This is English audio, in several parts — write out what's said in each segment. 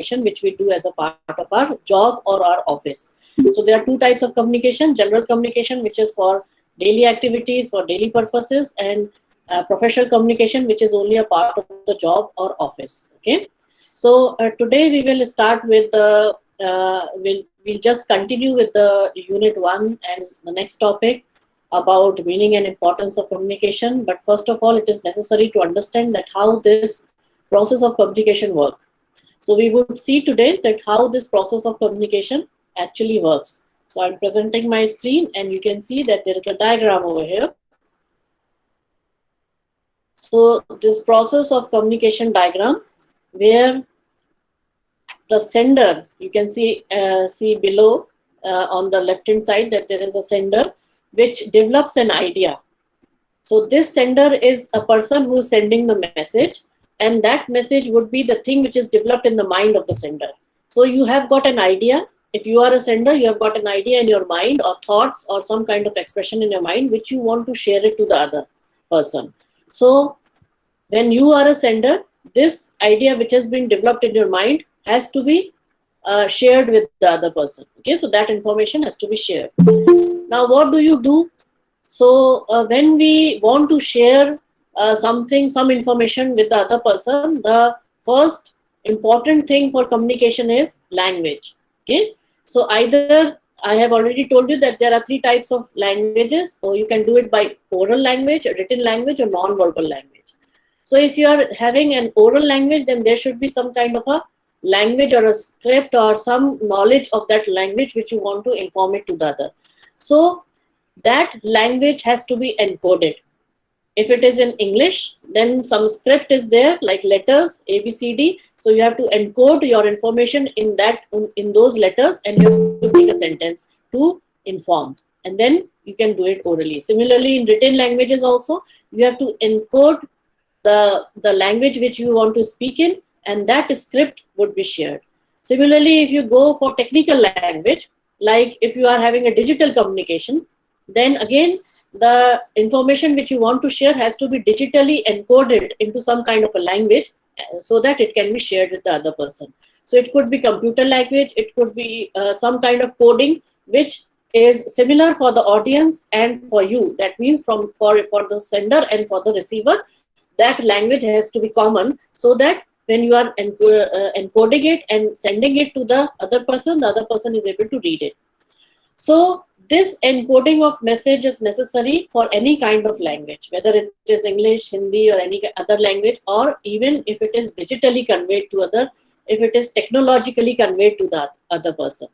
communication which we do as a part of our job or our office. So there are two types of communication: general communication, which is for daily activities, for daily purposes, and professional communication, which is only a part of the job or office. Okay. So today we will start with the we'll just continue with the unit 1 and the next topic about meaning and importance of communication. But first of all, it is necessary to understand that how this process of communication works. So we would see today that how this process of communication actually works. So I'm presenting my screen and you can see that there is a diagram over here. So this process of communication diagram, where the sender, you can see below on the left hand side that there is a sender which develops an idea. So this sender is a person who is sending the message, and that message would be the thing which is developed in the mind of the sender. So you have got an idea. If you are a sender, you have got an idea in your mind, or thoughts, or some kind of expression in your mind which you want to share it to the other person. So when you are a sender, this idea which has been developed in your mind has to be shared with the other person. Okay, so that information has to be shared. Now, what do you do? So when we want to share some information with the other person, the first important thing for communication is language. Okay, so either I have already told you that there are 3 types of languages, or you can do it by oral language, written language, or non-verbal language. So if you are having an oral language, then there should be some kind of a language or a script or some knowledge of that language which you want to inform it to the other. So that language has to be encoded. If it is in English, then some script is there like letters A, B, C, D. So you have to encode your information in those letters, and you have to make a sentence to inform, and then you can do it orally. Similarly, in written languages also, you have to encode the language which you want to speak in, and that script would be shared. Similarly, if you go for technical language, like if you are having a digital communication, then again the information which you want to share has to be digitally encoded into some kind of a language so that it can be shared with the other person. So it could be computer language, it could be some kind of coding which is similar for the audience and for you. That means for the sender and for the receiver, that language has to be common, so that when you are encoding it and sending it to the other person is able to read it. So this encoding of message is necessary for any kind of language, whether it is English, Hindi, or any other language, or even if it is digitally conveyed to if it is technologically conveyed to the other person.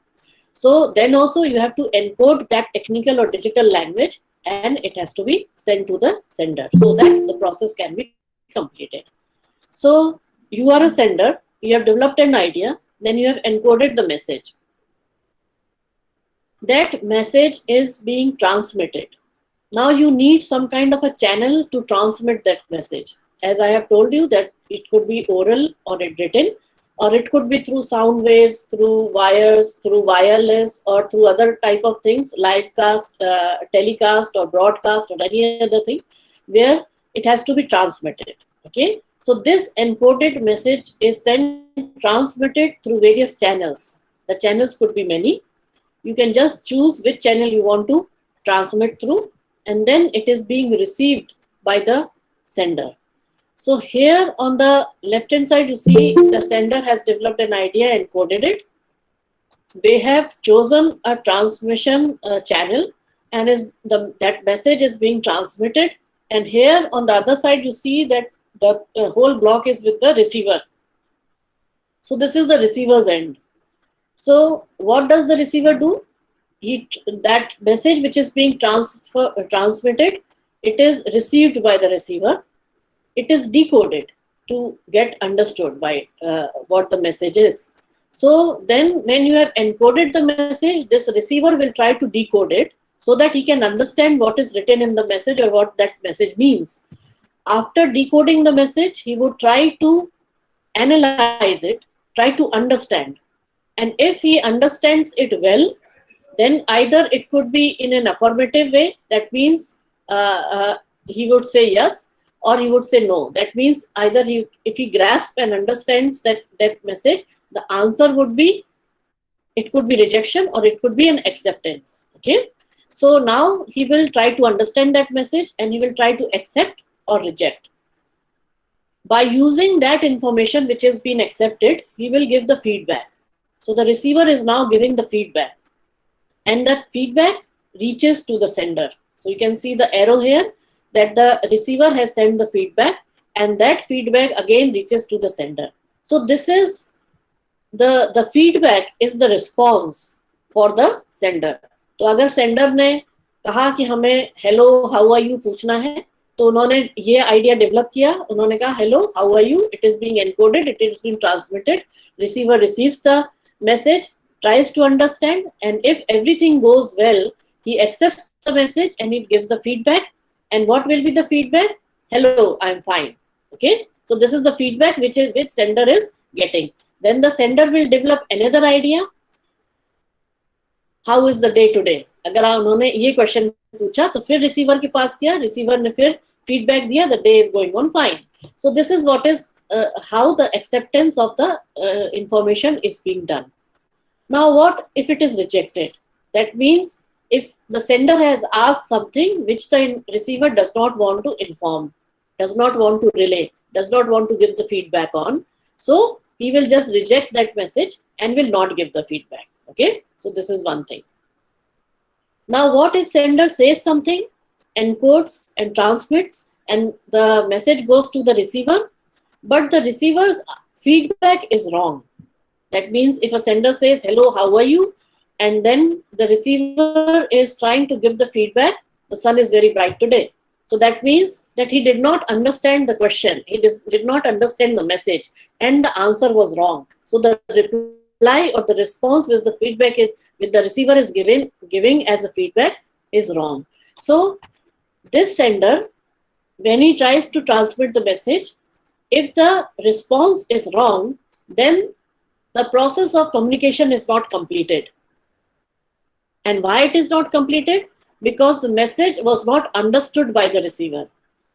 So then also you have to encode that technical or digital language, and it has to be sent to the sender so that the process can be completed. So you are a sender, you have developed an idea, then you have encoded the message. That message is being transmitted. Now you need some kind of a channel to transmit that message. As I have told you, that it could be oral or written, or it could be through sound waves, through wires, through wireless, or through other type of things, livecast, telecast, or broadcast, or any other thing, where it has to be transmitted. Okay, so this encoded message is then transmitted through various channels. The channels could be many. You can just choose which channel you want to transmit through, and then it is being received by the sender. So here on the left hand side, you see the sender has developed an idea and coded it. They have chosen a transmission channel, and that message is being transmitted. And here on the other side, you see that the whole block is with the receiver. So this is the receiver's end. So what does the receiver do? That message which is being transmitted, it is received by the receiver. It is decoded to get understood by what the message is. So then when you have encoded the message, this receiver will try to decode it so that he can understand what is written in the message or what that message means. After decoding the message, he would try to analyze it, try to understand. And if he understands it well, then either it could be in an affirmative way, that means he would say yes, or he would say no. That means either if he grasps and understands that message, the answer would be, it could be rejection or it could be an acceptance. Okay, so now he will try to understand that message and he will try to accept or reject. By using that information which has been accepted, he will give the feedback. So the receiver is now giving the feedback, and that feedback reaches to the sender. So you can see the arrow here that the receiver has sent the feedback, and that feedback again reaches to the sender. So this is the feedback is the response for the sender. तो अगर sender ने कहा कि हमें hello how are you पूछना है, तो उन्होंने ये आइडिया डेवलप किया. उन्होंने कहा hello how are you, it is being encoded, it is being transmitted, receiver receives the message, tries to understand, and if everything goes well, he accepts the message and he gives the feedback. And what will be the feedback? Hello, I'm fine. Okay, so this is the feedback which sender is getting. Then the sender will develop another idea. How is the day today? अगर उन्होंने ये question पूछा तो फिर receiver के पास किया, receiver ने फिर फीडबैक दिया, the day is going on fine. So this is what is how the acceptance of the information is being done. Now what if it is rejected? That means if the sender has asked something which the receiver does not want to inform, does not want to relay, does not want to give the feedback on, so he will just reject that message and will not give the feedback. Okay, so this is one thing. Now what if sender says something, encodes and transmits, and the message goes to the receiver, but the receiver's feedback is wrong? That means if a sender says hello how are you, and then the receiver is trying to give the feedback, the sun is very bright today. So that means that he did not understand the question, he did not understand the message, and the answer was wrong. So the reply or the response with the feedback is, with the receiver is giving as a feedback, is wrong. So this sender, when he tries to transmit the message, if the response is wrong, then the process of communication is not completed. And why it is not completed? Because the message was not understood by the receiver.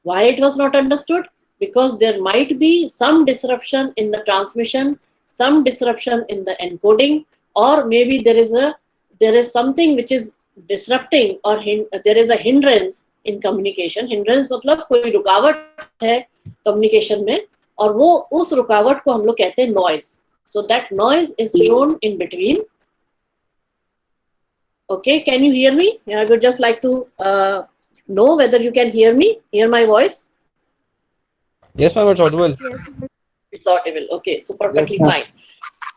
Why it was not understood? Because there might be some disruption in the transmission, some disruption in the encoding, or maybe there is something which is disrupting, or there is a hindrance in communication. Hindrance मतलब कोई रुकावट है communication में, और वो उस रुकावट को हम लोग कहते हैं noise. So that noise is shown in between. Okay, can you hear me? I would just like to know whether you can hear me, hear my voice. Yes, ma'am, it's audible. Yes. It's audible. Okay, so perfectly Yes, fine.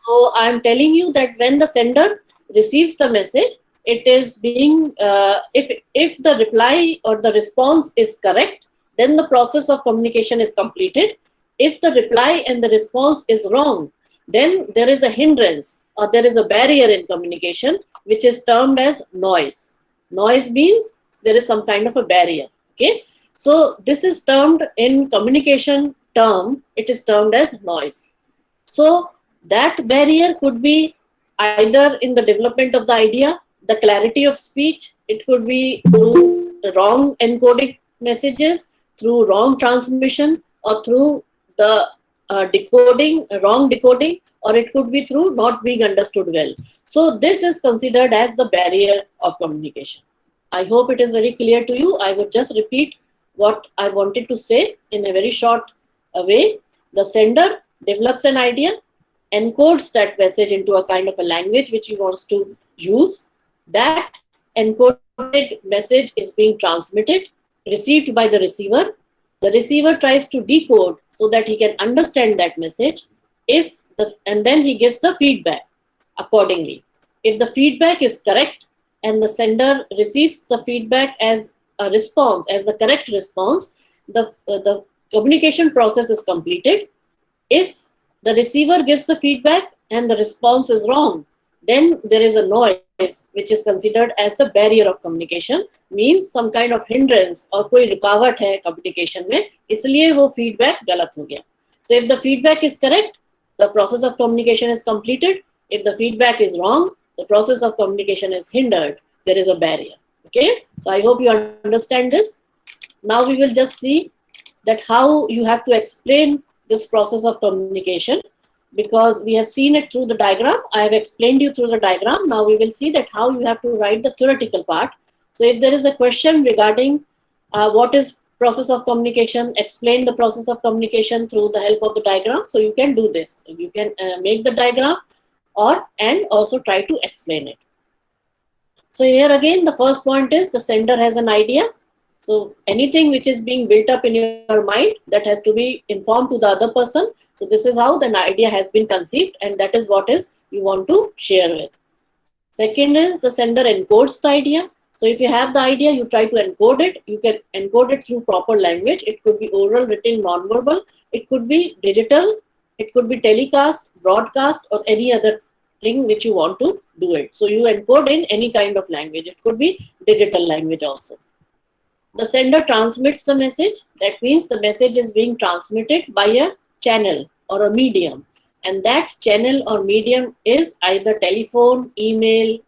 So I'm telling you that when the sender receives the message, it is being, if the reply or the response is correct, then the process of communication is completed. If the reply and the response is wrong, then there is a hindrance or there is a barrier in communication, which is termed as noise. Noise means there is some kind of a barrier. Okay, so this is termed in communication term, it is termed as noise. So that barrier could be either in the development of the idea, the clarity of speech, it could be through wrong encoding messages, through wrong transmission, or through the decoding, wrong decoding, or it could be through not being understood well. So this is considered as the barrier of communication. I hope it is very clear to you. I would just repeat what I wanted to say in a very short way. The sender develops an idea, encodes that message into a kind of a language which he wants to use. That encoded message is being transmitted, received by the receiver. The receiver tries to decode so that he can understand that message, and then he gives the feedback accordingly. If the feedback is correct and the sender receives the feedback as a response, as the correct response, the communication process is completed. If the receiver gives the feedback and the response is wrong, then there is a noise which is considered as the barrier of communication, means some kind of hindrance or कोई रुकावट है communication में, इसलिए वो feedback गलत हो गया. So if the feedback is correct, the process of communication is completed. If the feedback is wrong, the process of communication is hindered. There is a barrier. Okay, so I hope you understand this. Now we will just see that how you have to explain this process of communication. because we have seen it through the diagram. I have explained you through the diagram. Now we will see that how you have to write the theoretical part. So if there is a question regarding what is process of communication, explain the process of communication through the help of the diagram. So you can do this. You can make the diagram and also try to explain it. So here again, the first point is the sender has an idea. So anything which is being built up in your mind, that has to be informed to the other person. So this is how the idea has been conceived, and that is what is you want to share with. Second is the sender encodes the idea. So if you have the idea, you try to encode it. You can encode it through proper language. It could be oral, written, non-verbal. It could be digital. It could be telecast, broadcast, or any other thing which you want to do it. So you encode in any kind of language. It could be digital language also. The sender transmits the message. That means the message is being transmitted by a channel or a medium. And that channel or medium is either telephone, email,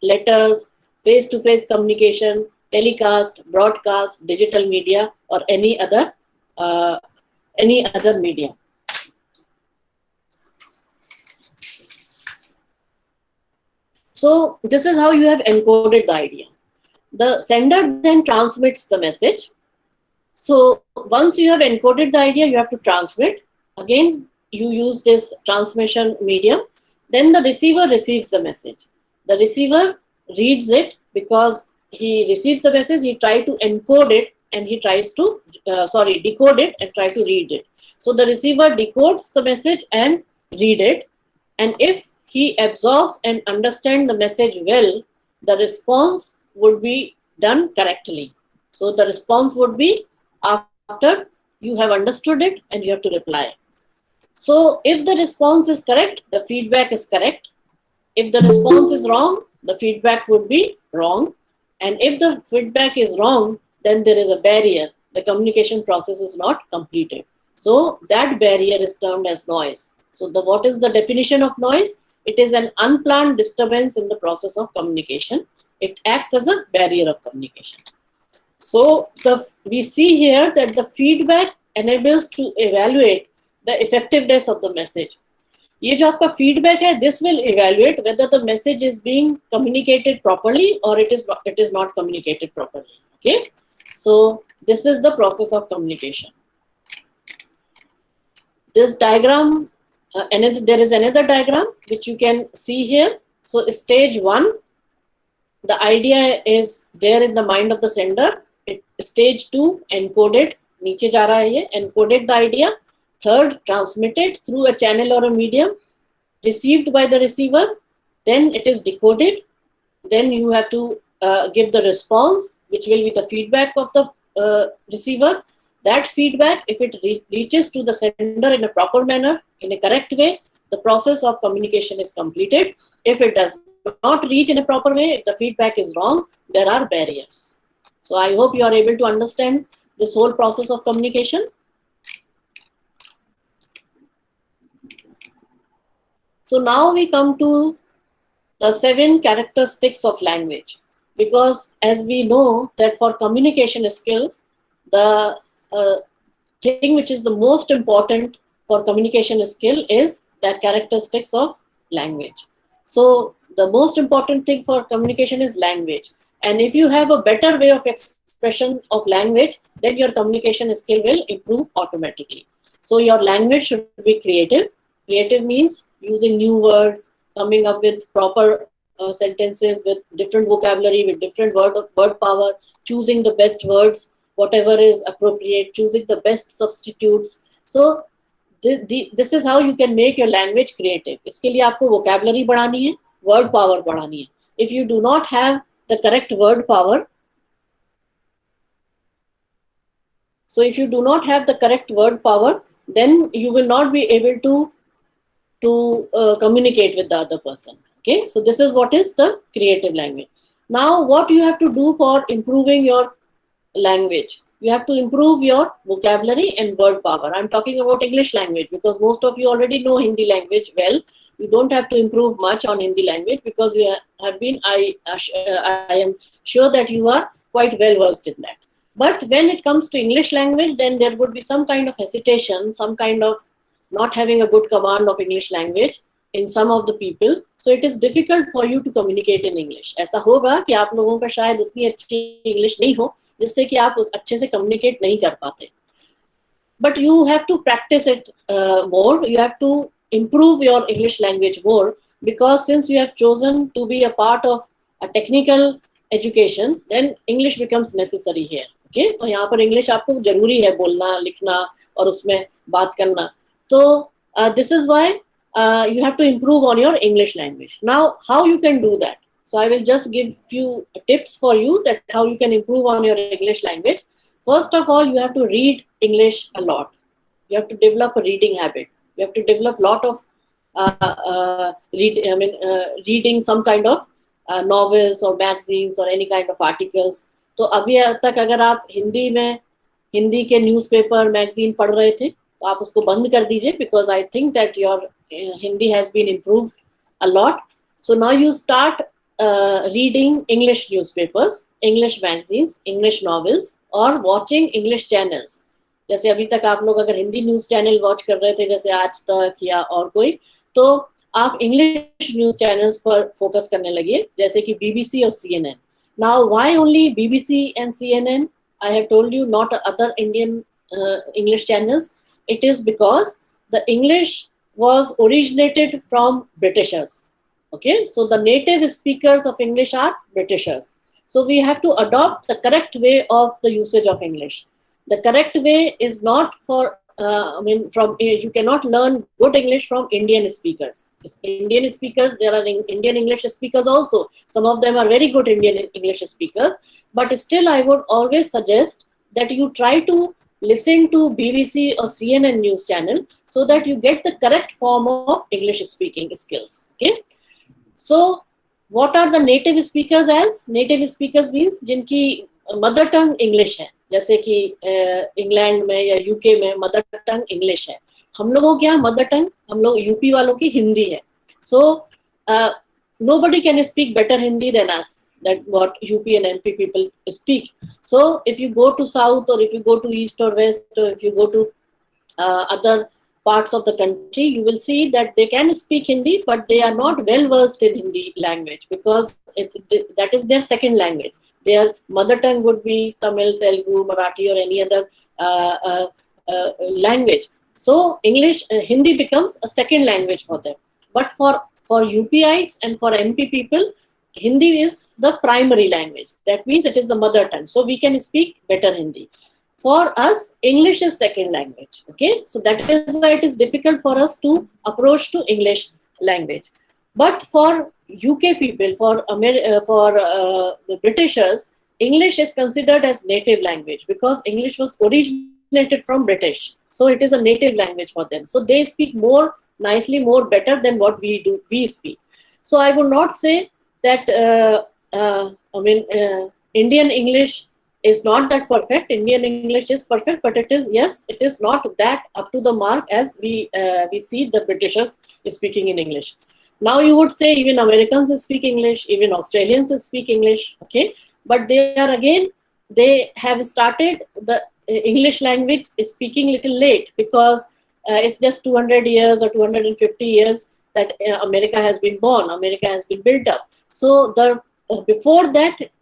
letters, face-to-face communication, telecast, broadcast, digital media, or any other medium. So this is how you have encoded the idea. The sender then transmits the message. So once you have encoded the idea, you have to transmit. Again, you use this transmission medium. Then the receiver receives the message. The receiver reads it because he receives the message, he tries to encode it and he tries to, decode it and try to read it. So the receiver decodes the message and read it. And if he absorbs and understands the message well, the response would be done correctly. So the response would be after you have understood it and you have to reply. So if the response is correct, the feedback is correct. If the response is wrong, the feedback would be wrong. And if the feedback is wrong, then there is a barrier. The communication process is not completed. So that barrier is termed as noise. So what is the definition of noise? It is an unplanned disturbance in the process of communication. It acts as a barrier of communication. So we see here that the feedback enables to evaluate the effectiveness of the message. ये जो आपका feedback है, this will evaluate whether the message is being communicated properly or it is not communicated properly. Okay, so this is the process of communication. This diagram, there is another diagram which you can see here. So stage 1, the idea is there in the mind of the sender. Stage 2, encoded, नीचे जा रहा है ये, encoded the idea. Third, transmitted through a channel or a medium, received by the receiver, then it is decoded, then you have to give the response, which will be the feedback of the receiver. That feedback, if it reaches to the sender in a proper manner, in a correct way, the process of communication is completed. If it does not reach in a proper way, if the feedback is wrong, there are barriers. So I hope you are able to understand this whole process of communication. So now we come to the 7 characteristics of language, because as we know that for communication skills, the thing which is the most important for communication skill is the characteristics of language. So the most important thing for communication is language. And if you have a better way of expression of language, then your communication skill will improve automatically. So your language should be creative. Creative means using new words, coming up with proper sentences with different vocabulary, with different word power, choosing the best words, whatever is appropriate, choosing the best substitutes. So this is how you can make your language creative. इसके लिए आपको vocabulary बढ़ानी है, word power बढ़ानी है. If you do not have the correct word power, then you will not be able to communicate with the other person. Okay, so this is what is the creative language. Now what you have to do for improving your language, you have to improve your vocabulary and word power. I'm talking about English language because most of you already know Hindi language well. You don't have to improve much on Hindi language because you have been, I am sure that you are quite well versed in that. But when it comes to English language, then there would be some kind of hesitation, some kind of not having a good command of English language in some of the people, so it is difficult for you to communicate in English. ऐसा होगा कि आप लोगों का शायद उतनी अच्छी English नहीं हो जिससे कि आप अच्छे से communicate नहीं कर पाते. But you have to practice it more. You have to improve your English language more, because since you have chosen to be a part of a technical education, then English becomes necessary here. Okay, तो यहाँ पर English आपको जरूरी है बोलना, लिखना और उसमें बात करना. तो this is why you have to improve on your English language. Now, how you can do that? So I will just give few tips for you that how you can improve on your English language. First of all, you have to read English a lot. You have to develop a reading habit. You have to develop a lot of reading some kind of novels or magazines or any kind of articles. तो अभी तक अगर आप हिंदी के newspaper magazine पढ़ रहे थे तो आप उसको बंद कर दीजिए, because I think that your Hindi has been improved a lot. So now you start reading English newspapers, English magazines, English novels, और watching English channels. जैसे अभी तक आप लोग अगर हिंदी न्यूज़ चैनल वॉच कर रहे थे जैसे आज तक या और कोई, तो आप इंग्लिश न्यूज़ चैनल्स पर फोकस करने लगिए, जैसे कि BBC और CNN. Now, why only BBC and CNN? I have told you, not other Indian English channels. It is because the English was originated from Britishers. Okay, so the native speakers of English are Britishers. So we have to adopt the correct way of the usage of English. The correct way is not for, you cannot learn good English from Indian speakers. Indian speakers, there are Indian English speakers also. Some of them are very good Indian English speakers. But still, I would always suggest that you try to listen to BBC or CNN news channel so that you get the correct form of English speaking skills. Okay. So, what are the native speakers as? Native speakers means जिनकी mother tongue English है, जैसे कि England में या UK में mother tongue English है. हम लोगों की यहाँ मदर टंग, हम लोग यूपी वालों की हिंदी है. सो nobody can speak better Hindi than us, that what UP and MP people speak. So if you go to south, or if you go to east or west, or if you go to other parts of the country, you will see that they can speak Hindi, but they are not well versed in Hindi language, because that is their second language. Their mother tongue would be Tamil, Telugu, Marathi, or any other language. So Hindi becomes a second language for them. But for UPites and for MP people, Hindi is the primary language. That means it is the mother tongue. So we can speak better Hindi. For us, English is second language. Okay, so that is why it is difficult for us to approach to English language. But for UK people, for the Britishers, English is considered as native language, because English was originated from British. So it is a native language for them. So they speak more nicely, more better than what we speak. So I would not say that Indian English is not that perfect. Indian English is perfect, but it is not that up to the mark as we see the Britishers speaking in English. Now you would say even Americans speak English, even Australians speak English, okay? But they have started the English language speaking little late, because it's just 200 years or 250 years that America has been born, America has been built up. So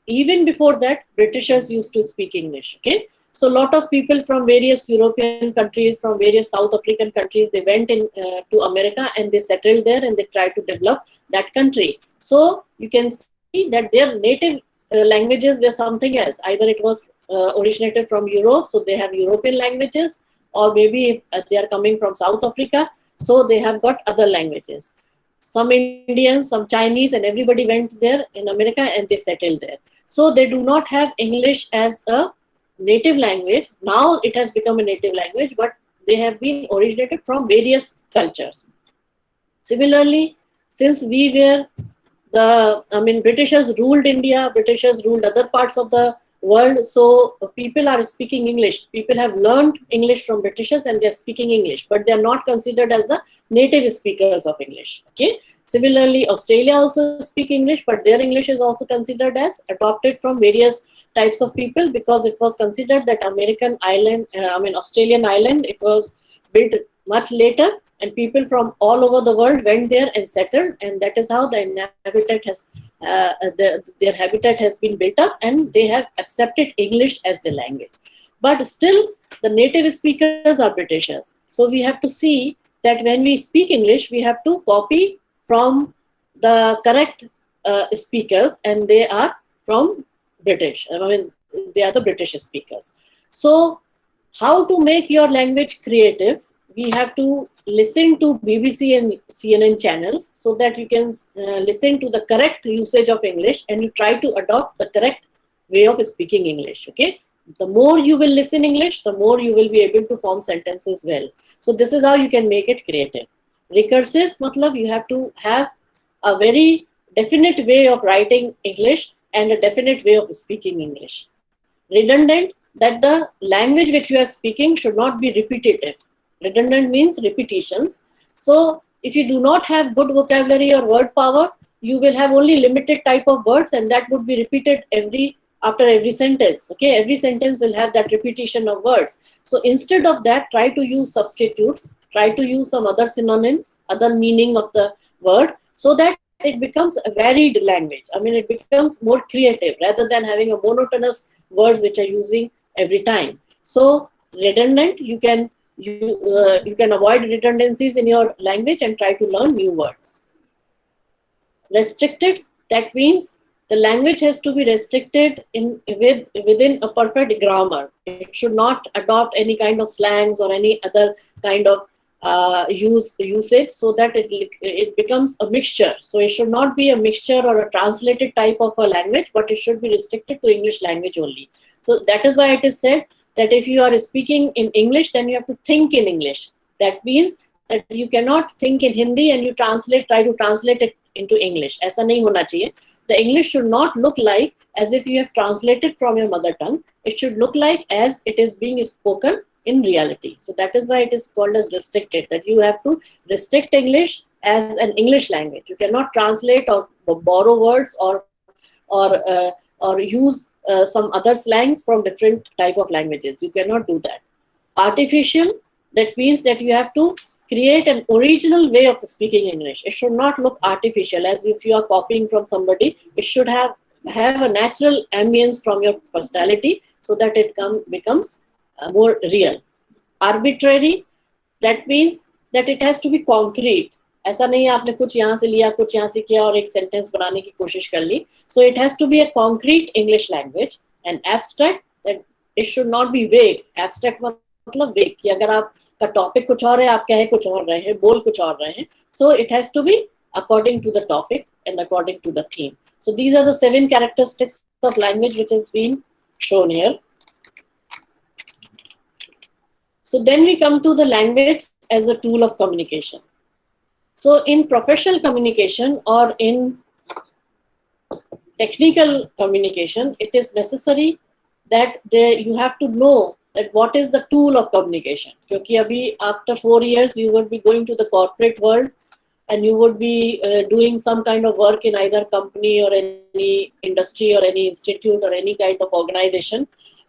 even before that, Britishers used to speak English, okay? So a lot of people from various European countries, from various South African countries, they went to America and they settled there and they tried to develop that country. So you can see that their native languages were something else. Either it was originated from Europe, so they have European languages, or maybe if they are coming from South Africa, so they have got other languages. Some Indians, some Chinese, and everybody went there in America and they settled there. So they do not have English as a native language. Now it has become a native language, but they have been originated from various cultures. Similarly, since Britishers ruled India, Britishers ruled other parts of the world, so people are speaking English. People have learned English from Britishers and they're speaking English, but they're not considered as the native speakers of English. Okay. Similarly, Australia also speak English, but their English is also considered as adopted from various types of people, because it was considered that Australian island, it was built much later, and people from all over the world went there and settled, and that is how their habitat has been built up, and they have accepted English as the language. But still, the native speakers are Britishers. So we have to see that when we speak English, we have to copy from the correct speakers, and they are from British. I mean, they are the British speakers. So how to make your language creative? We have to listen to BBC and CNN channels so that you can listen to the correct usage of English, and you try to adopt the correct way of speaking English. Okay, the more you will listen English, the more you will be able to form sentences well. So this is how you can make it creative. Recursive matlab you have to have a very definite way of writing English and a definite way of speaking English. Redundant, that the language which you are speaking should not be repetitive. Redundant means repetitions. So if you do not have good vocabulary or word power, you will have only limited type of words, and that would be repeated after every sentence. Okay, every sentence will have that repetition of words. So instead of that, try to use substitutes, try to use some other synonyms, other meaning of the word, so that it becomes a varied language. I mean, it becomes more creative rather than having a monotonous words which are using every time. So redundant, you can avoid redundancies in your language and try to learn new words. Restricted, that means the language has to be restricted within a perfect grammar. It should not adopt any kind of slangs or any other kind of usage, so that it becomes a mixture. So it should not be a mixture or a translated type of a language, but it should be restricted to English language only. So that is why it is said that if you are speaking in English, then you have to think in English. That means that you cannot think in Hindi and you try to translate it into English. ऐसा नहीं होना चाहिए. The English should not look like as if you have translated from your mother tongue. It should look like as it is being spoken in reality. So that is why it is called as restricted, that you have to restrict English as an English language. You cannot translate or borrow words or use some other slangs from different type of languages. You cannot do that. Artificial, that means that you have to create an original way of speaking English. It should not look artificial as if you are copying from somebody. It should have a natural ambience from your personality so that it becomes more real. Arbitrary, that means that it has to be concrete. ऐसा नहीं है आपने कुछ यहाँ से लिया कुछ यहाँ से किया और एक सेंटेंस बनाने की कोशिश कर ली. So it has to be a concrete English language. And abstract, that it should not be vague. Abstract मतलब vague कि अगर आपका टॉपिक कुछ और है, आप कहे कुछ और रहे हैं, बोल कुछ और रहे हैं. So it has to be according to the topic and according to the theme. So these are the 7 characteristics of language which has been shown here. So then we come to the language as a tool of communication. So in professional communication or in technical communication, it is necessary that you have to know that what is the tool of communication. Because abhi after 4 years, you would be going to the corporate world and you would be doing some kind of work in either company or any industry or any institute or any kind of organization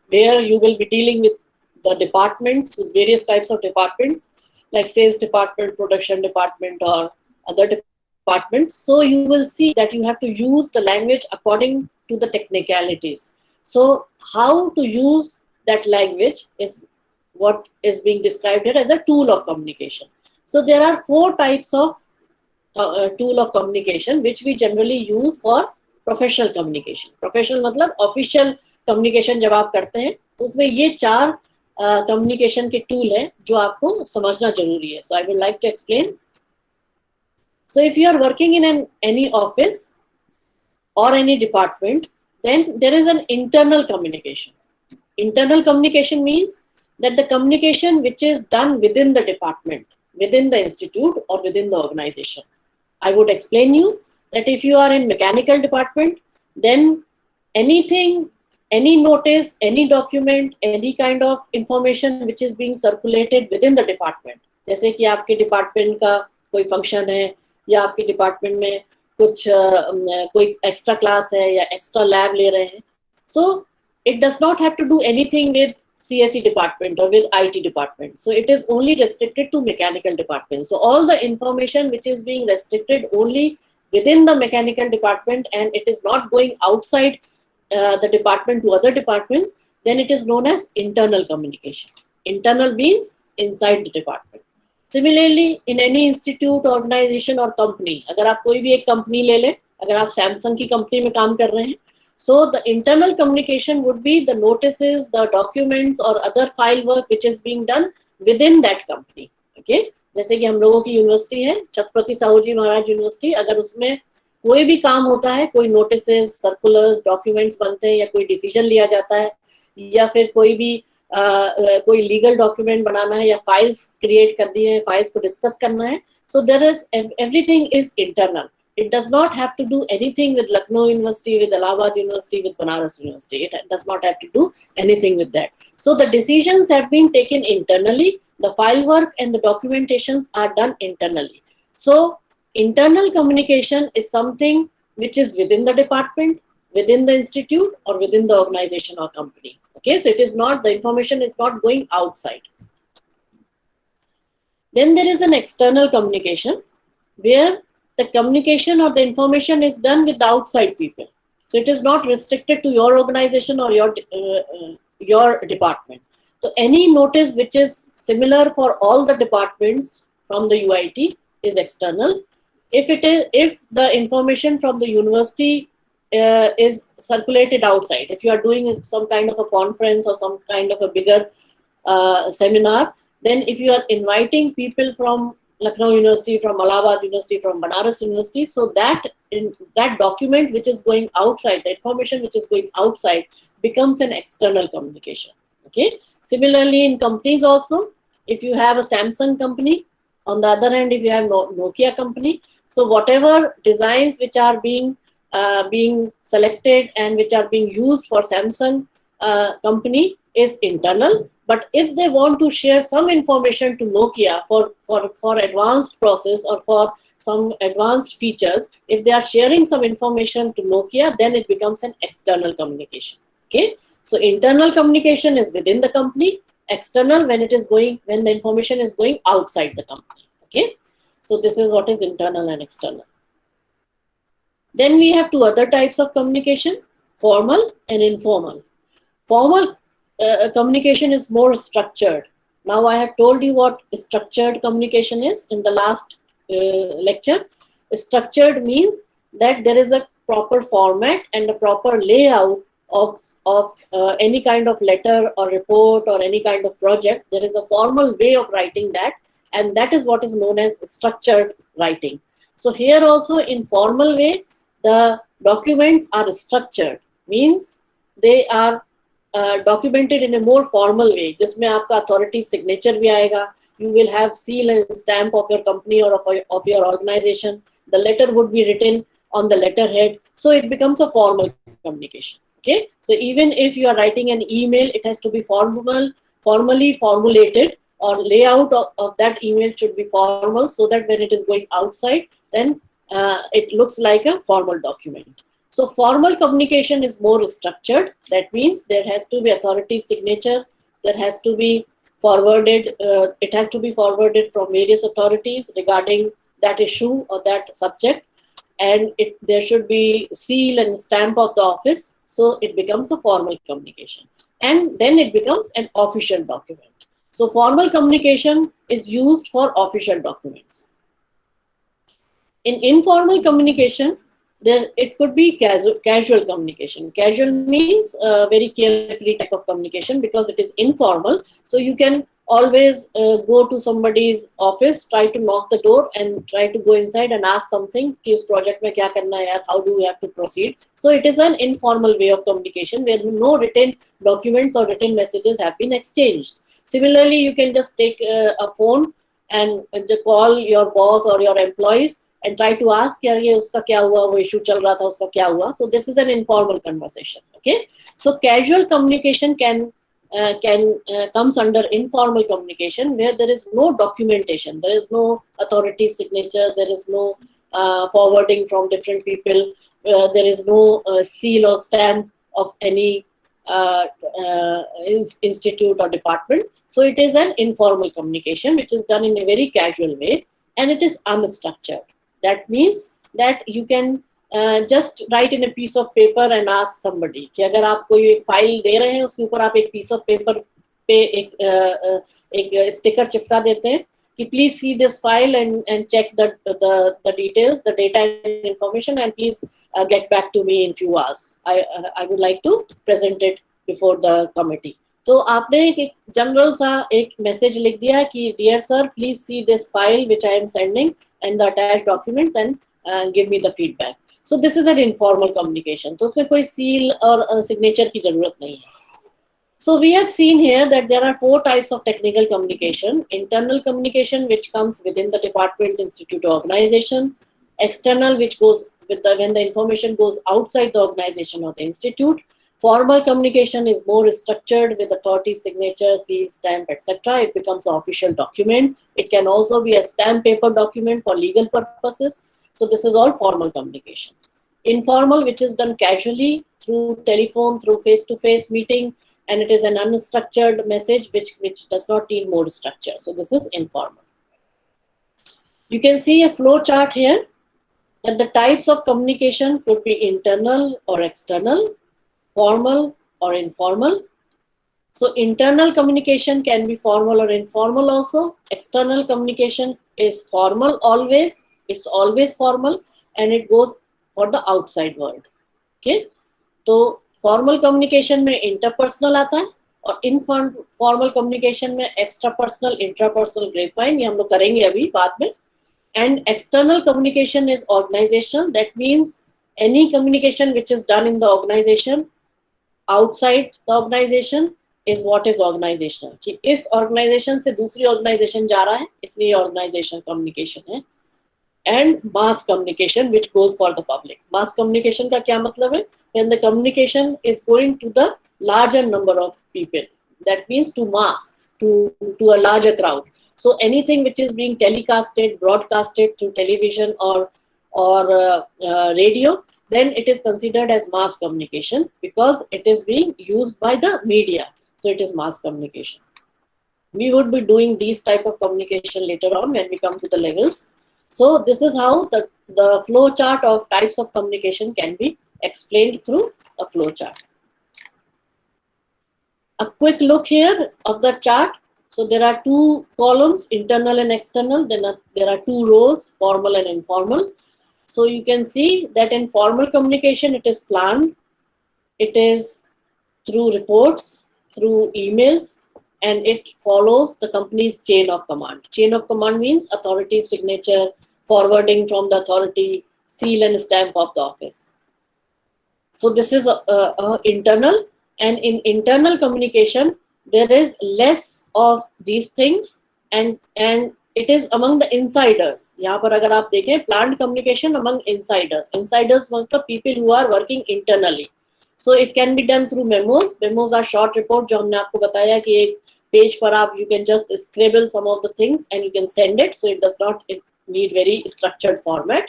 where you will be dealing with the departments, various types of departments like sales department, production department or other departments. So you will see that you have to use the language according to the technicalities. So how to use that language is what is being described here as a tool of communication. So there are 4 types of tool of communication which we generally use for professional communication. Professional मतलब official communication जब आप करते हैं तो उसमें ये 4 communication के tool है जो आपको समझना जरूरी है. So I would like to explain. So if you are working in any office or any department, then there is an internal communication. Internal communication means that the communication which is done within the department, within the institute or within the organization. I would explain you that if you are in mechanical department, then anything, any notice, any document, any kind of information which is being circulated within the department. जैसे कि आपके department का कोई function है या आपके department में कुछ कोई extra class है या extra lab ले रहे हैं. So it does not have to do anything with CSE department or with IT department. So it is only restricted to mechanical department. So all the information which is being restricted only within the mechanical department and it is not going outside the department to other departments, then it is known as internal communication. Internal means inside the department. Similarly, in any institute, organization or company, अगर आप कोई भी एक company ले लें, अगर आप Samsung की company में काम कर रहे हैं, so the internal communication would be the notices, the documents or other file work which is being done within that company. Okay, जैसे कि हम लोगों की यूनिवर्सिटी है, छत्रपति साहू जी महाराज यूनिवर्सिटी, अगर उसमें कोई भी काम होता है, कोई नोटिसेस, सर्कुलर्स, डॉक्यूमेंट्स बनते हैं या कोई डिसीजन लिया जाता है या फिर कोई भी कोई लीगल डॉक्यूमेंट बनाना है या फाइल्स क्रिएट कर दी है, फाइल्स को डिस्कस करना है, so there is everything is internal. It does not have to do anything with Lucknow University, with Allahabad University, with Banaras University. It does not have to do anything with that. So the decisions have been taken internally. The file work and the documentations are done internally. So internal communication is something which is within the department, within the institute, or within the organization or company. Okay, so it is not, the information is not going outside. Then there is an external communication where the communication or the information is done with the outside people. So it is not restricted to your organization or your department. So any notice which is similar for all the departments from the UIT is external. If the information from the university is circulated outside, if you are doing some kind of a conference or some kind of a bigger seminar, then if you are inviting people from Lucknow University, from Allahabad University, from Banaras University, so that document which is going outside, the information which is going outside becomes an external communication. Okay. Similarly, in companies also, if you have a Samsung company, on the other hand, if you have Nokia company, so whatever designs which are being selected and which are being used for Samsung company is internal. But if they want to share some information to Nokia for advanced process or for some advanced features, if they are sharing some information to Nokia, then it becomes an external communication. Okay, so internal communication is within the company. External when the information is going outside the company. Okay, so this is what is internal and external. Then we have two other types of communication: formal and informal. Formal communication is more structured. Now I have told you what structured communication is in the last lecture. Structured means that there is a proper format and a proper layout of any kind of letter or report or any kind of project. There is a formal way of writing that, and that is what is known as structured writing. So here also in formal way, the documents are structured, means they are documented in a more formal way. जिसमें आपका authority signature भी आएगा. You will have seal and stamp of your company or of your organization. The letter would be written on the letterhead. So it becomes a formal communication. Okay. So even if you are writing an email, it has to be formally formulated, or layout of that email should be formal, so that when it is going outside, then it looks like a formal document. So formal communication is more structured. That means there has to be authority signature. There has to be forwarded. It has to be forwarded from various authorities regarding that issue or that subject, and there should be seal and stamp of the office. So it becomes a formal communication, and then it becomes an official document. So formal communication is used for official documents. In informal communication, then it could be casual communication. Casual means very carefree type of communication because it is informal. So you can always go to somebody's office, try to knock the door and try to go inside and ask something. This project mein kya karna hai yaar? How do we have to proceed? So it is an informal way of communication where no written documents or written messages have been exchanged. Similarly, you can just take a phone and call your boss or your employees and try to ask, yaar ye uska kya hua, wo issue chal raha tha, uska kya hua. So this is an informal conversation. Okay. So casual communication comes under informal communication, where there is no documentation, there is no authority signature, there is no forwarding from different people, there is no seal or stamp of any institute or department. So it is an informal communication which is done in a very casual way, and it is unstructured. That means that you can just write in a piece of paper and ask somebody कि अगर आप कोई एक file दे रहे हैं उसके ऊपर आप एक piece of paper पे एक स्टिकर चिपका देते हैं कि please see this file and check the details, the data and information, and please get back to me in few hours. I would like to present it before the committee. तो आपने एक general सा एक message लिख दिया कि dear sir please see this file which I am sending and the attached documents and give me the feedback. So this is an informal communication. तो उसमें कोई सील और सिग्नेचर की जरूरत नहीं है. So we have seen here that there are 4 types of technical communication. Internal communication, which comes within the department, institute, or organization. External, which goes with when the information goes outside the organization or the institute. Formal communication is more structured with authority, signature, seal, stamp, etc. It becomes an official document. It can also be a stamp paper document for legal purposes. So this is all formal communication. Informal, which is done casually through telephone, through face-to-face meeting, and it is an unstructured message which does not need more structure. So this is informal. You can see a flow chart here that the types of communication could be internal or external, formal or informal. So internal communication can be formal or informal also. External communication is formal always. It's always formal and it goes for the outside world. Okay. तो formal communication में interpersonal आता है और informal communication में extra personal, intrapersonal, grapevine, ये हम लोग करेंगे अभी बाद में. And external communication is organisational. That means any communication which is done in the organisation outside the organisation is what is organisational. कि इस ऑर्गेनाइजेशन से दूसरी ऑर्गेनाइजेशन जा रहा है इसलिए ऑर्गेनाइजेशन कम्युनिकेशन है. And mass communication which goes for the public. Mass communication का क्या मतलब है? When the communication is going to the larger number of people. That means to mass, to a larger crowd. So anything which is being telecasted, broadcasted through television or radio, then it is considered as mass communication because it is being used by the media. So it is mass communication. We would be doing these type of communication later on when we come to the levels. So this is how the flow chart of types of communication can be explained through a flow chart. A quick look here of the chart. So there are 2 columns, internal and external. Then there are 2 rows, formal and informal. So you can see that in formal communication, it is planned. It is through reports, through emails, and it follows the company's chain of command. Chain of command means authority, signature, forwarding from the authority, seal and stamp of the office. So this is internal, and in internal communication, there is less of these things and it is among the insiders. यहाँ पर अगर आप देखें planned communication among insiders. Insiders मतलब people who are working internally. So it can be done through memos. Memos are short report जो हमने आपको बताया कि एक पेज पर आप you can just scribble some of the things and you can send it. So it does not need very structured format.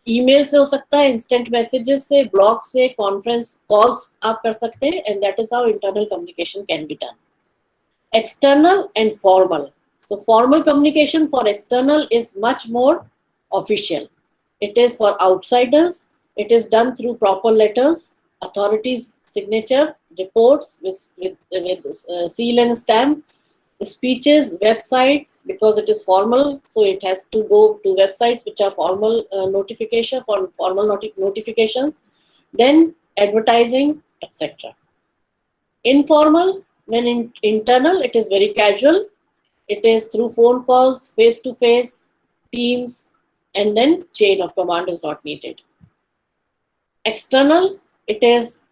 Email से हो सकता है, instant messages से, blog से, conference calls आप कर सकते हैं, and that is how internal communication can be done. External and formal. So formal communication for external is much more official. It is for outsiders. It is done through proper letters, authorities' signature, reports with seal and stamp, speeches, websites, because it is formal, so it has to go to websites which are formal notification for formal notifications, then advertising, etc. Informal, when internal, it is very casual. It is through phone calls, face-to-face, Teams, and then chain of command is not needed. External, it is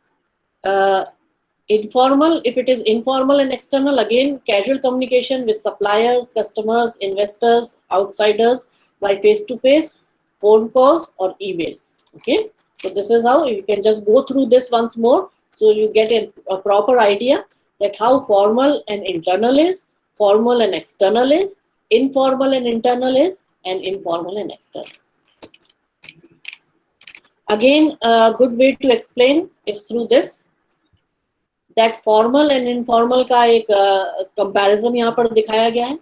informal. If it is informal and external, again casual communication with suppliers, customers, investors, outsiders by face-to-face, phone calls or emails. Okay, so this is how you can just go through this once more so you get a proper idea that how formal and internal is, formal and external is, informal and internal is, and informal and external. Again, a good way to explain is through this. that formal and informal का एक comparison यहाँ पर दिखाया गया है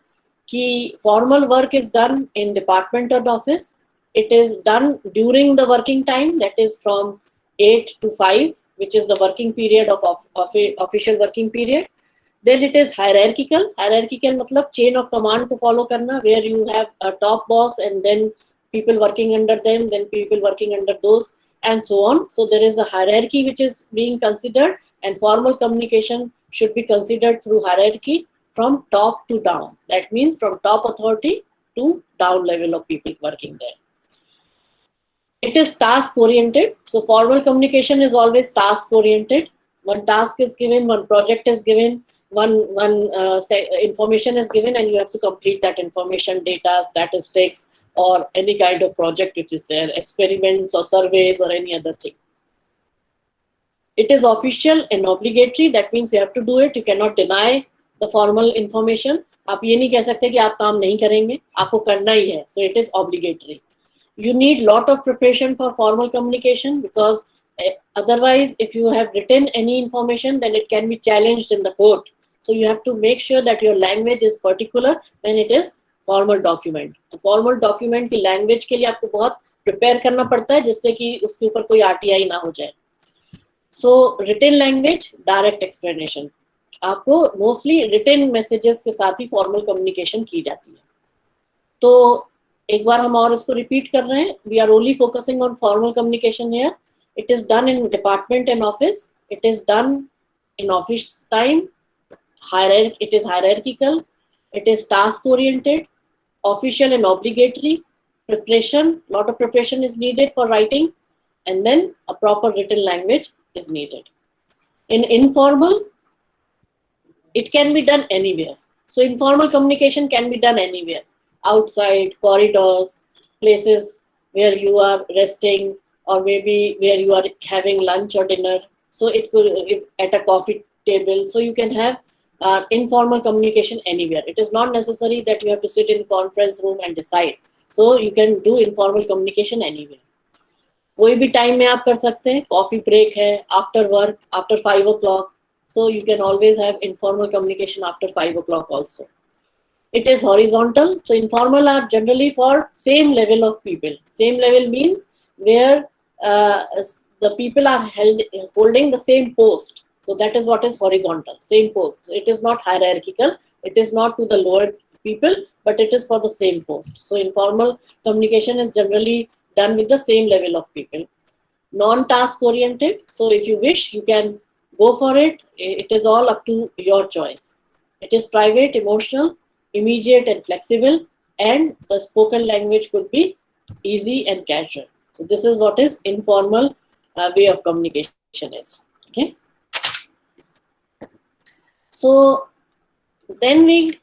कि formal work is done in department or office. It is done during the working time, that is from 8 to 5, which is the working period of official working period. Then it is hierarchical. Hierarchical मतलब chain of command को follow करना, where you have a top boss and then people working under them, then people working under those, and so on. So there is a hierarchy which is being considered, and formal communication should be considered through hierarchy from top to down. That means from top authority to down level of people working there. It is task oriented. So formal communication is always task oriented. One task is given, one project is given, one information is given, and you have to complete that information, data, statistics, or any kind of project which is there, experiments or surveys or any other thing. It is official and obligatory. That means you have to do it. You cannot deny the formal information. आप ये नहीं कह सकते कि आप काम नहीं करेंगे, आपको करना ही है. So it is obligatory. You need lot of preparation for formal communication, because otherwise if you have written any information, then it can be challenged in the court. So you have to make sure that your language is particular when it is formal document. तो formal document की language के लिए आपको बहुत prepare करना पड़ता है, जिससे कि उसके ऊपर कोई RTI ना हो जाए. So written language, direct explanation. आपको mostly written messages के साथ ही formal communication की जाती है. तो एक बार हम और इसको रिपीट कर रहे हैं. We are only focusing on formal communication here. It is done in department and office. It is done in office time. It is hierarchical. It is task oriented, official and obligatory. Preparation, lot of preparation is needed for writing, and then a proper written language is needed. In informal, it can be done anywhere. So informal communication can be done anywhere. Outside, corridors, places where you are resting, or maybe where you are having lunch or dinner. So it could, if at a coffee table. So you can have informal communication anywhere. It is not necessary that you have to sit in conference room and decide. So you can do informal communication anywhere. कोई भी time में आप कर सकते हैं. Coffee break है, after work, after 5 o'clock. So you can always have informal communication after 5 o'clock also. It is horizontal. So informal are generally for same level of people. Same level means where the people are holding the same post. So that is what is horizontal, same post. It is not hierarchical. It is not to the lower people, but it is for the same post. So informal communication is generally done with the same level of people. Non-task oriented. So if you wish, you can go for it. It is all up to your choice. It is private, emotional, immediate and flexible, and the spoken language could be easy and casual. So this is what is informal way of communication is. Okay. So then we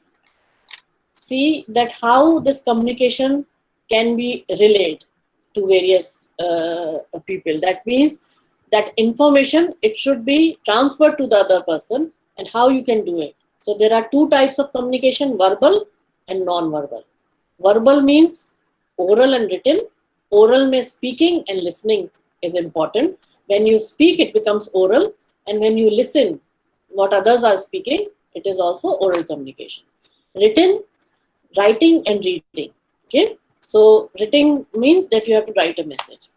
see that how this communication can be relayed to various people. That means that information, it should be transferred to the other person, and how you can do it. So there are two types of communication, verbal and non-verbal. Verbal means oral and written. Oral means speaking and listening is important. When you speak, it becomes oral, and when you listen what others are speaking, it is also oral communication. Written, writing and reading. Okay. So writing means that you have to write a message.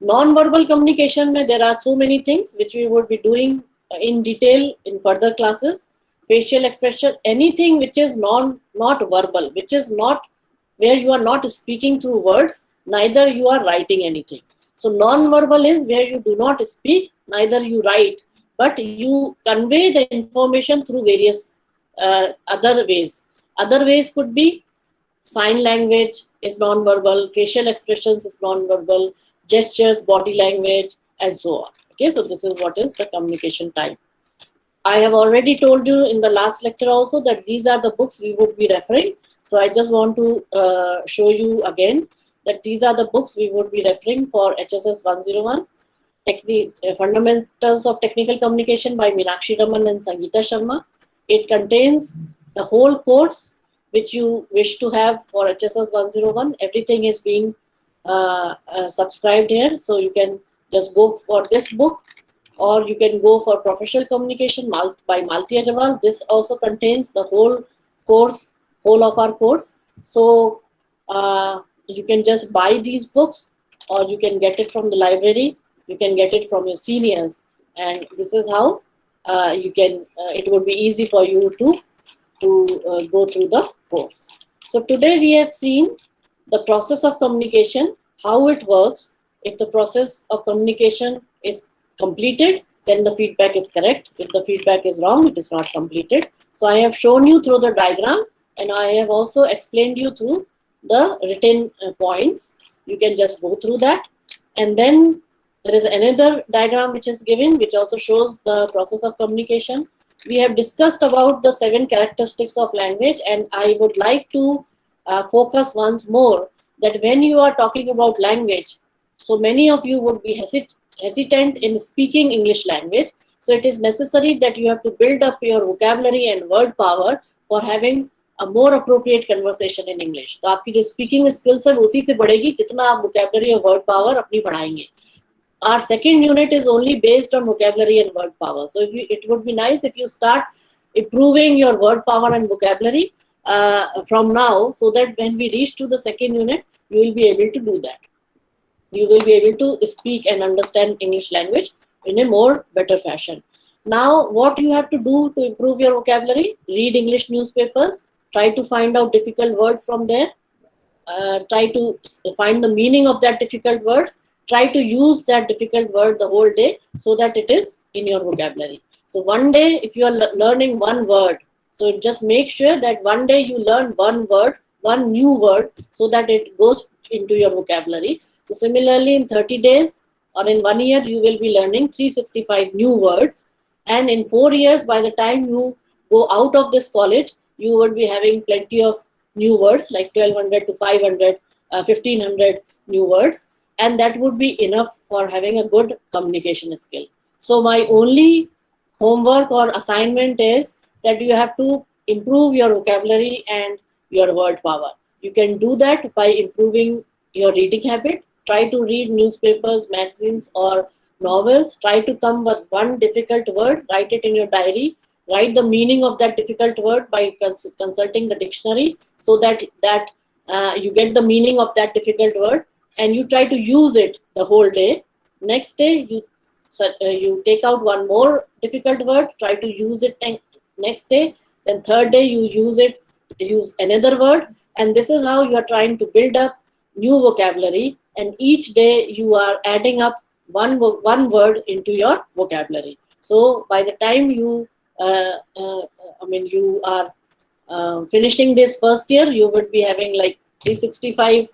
Non-verbal communication, there are so many things which we would be doing in detail in further classes. Facial expression, anything which is not verbal, which is not where you are not speaking through words, neither you are writing anything. So non-verbal is where you do not speak, neither you write, but you convey the information through various other ways. Other ways could be sign language is non-verbal, facial expressions is non-verbal, gestures, body language, and so on. Okay, so this is what is the communication type. I have already told you in the last lecture also that these are the books we would be referring. So I just want to show you again that these are the books we would be referring for HSS 101. Fundamentals of Technical Communication by Meenakshi Raman and Sangeeta Sharma. It contains the whole course which you wish to have for HSS 101. Everything is being subscribed here. So you can just go for this book. or you can go for professional communication by Malti Agarwal. This also contains the whole course, whole of our course. So you can just buy these books, or you can get it from the library. You can get it from your seniors, and this is how you can. It would be easy for you to go through the course. So today we have seen the process of communication, how it works. If the process of communication is completed, then the feedback is correct. If the feedback is wrong, it is not completed. So I have shown you through the diagram, and I have also explained you through the written points. You can just go through that. And then there is another diagram which is given, which also shows the process of communication. We have discussed about the 7 characteristics of language, and I would like to focus once more that when you are talking about language, so many of you would be hesitant in speaking English language. So it is necessary that you have to build up your vocabulary and word power for having a more appropriate conversation in English. तो आपकी जो speaking skills है वो उसी से बढ़ेगी जितना आप vocabulary और word power अपनी बढ़ाएंगे. Our second unit is only based on vocabulary and word power. So it would be nice if you start improving your word power and vocabulary from now, so that when we reach to the second unit, you will be able to do that. You will be able to speak and understand English language in a more better fashion. Now, what you have to do to improve your vocabulary? Read English newspapers. Try to find out difficult words from there. Try to find the meaning of that difficult words. Try to use that difficult word the whole day so that it is in your vocabulary. So one day, if you are learning one word, so just make sure that one day you learn one word, one new word, so that it goes into your vocabulary. So similarly, in 30 days or in 1 year, you will be learning 365 new words. And in 4 years, by the time you go out of this college, you will be having plenty of new words, like 1200 to 500, 1500 new words. And that would be enough for having a good communication skill. So my only homework or assignment is that you have to improve your vocabulary and your word power. You can do that by improving your reading habit. Try to read newspapers, magazines, or novels. Try to come with one difficult word, write it in your diary, write the meaning of that difficult word by consulting the dictionary, so that you get the meaning of that difficult word, and you try to use it the whole day. Next day, you take out one more difficult word, try to use it next day. Then third day, you use another word, and this is how you are trying to build up new vocabulary. And each day you are adding up one word into your vocabulary. So by the time you you are finishing this first year, you would be having like 365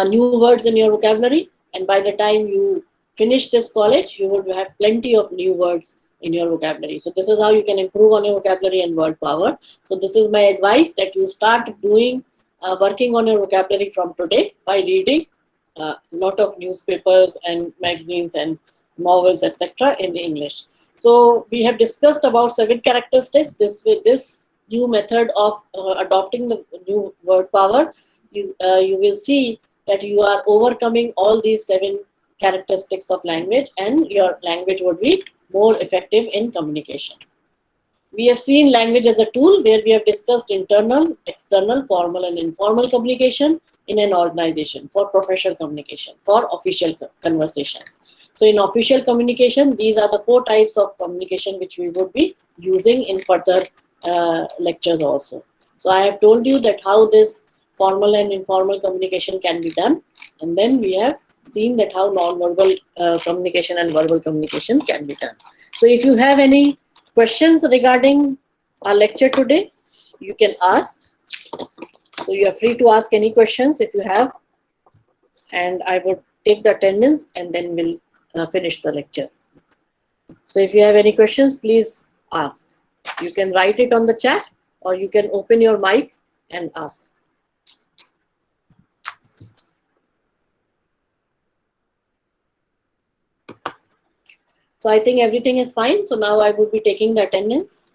new words in your vocabulary, and by the time you finish this college, you would have plenty of new words in your vocabulary. So this is how you can improve on your vocabulary and word power. So this is my advice, that you start doing working on your vocabulary from today by reading a lot of newspapers and magazines and novels, etc. in English. So we have discussed about 7 characteristics. This new method of adopting the new word power, you will see that you are overcoming all these 7 characteristics of language, and your language would be more effective in communication. We have seen language as a tool, where we have discussed internal, external, formal and informal communication in an organization, for professional communication, for official conversations. So in official communication, these are the 4 types of communication which we would be using in further lectures also. So I have told you that how this formal and informal communication can be done, and then we have seen that how non-verbal communication and verbal communication can be done. So if you have any questions regarding our lecture today, you can ask. So you are free to ask any questions if you have, and I would take the attendance and then we'll finish the lecture. So if you have any questions, please ask. You can write it on the chat, or you can open your mic and ask. So I think everything is fine. So now I would be taking the attendance.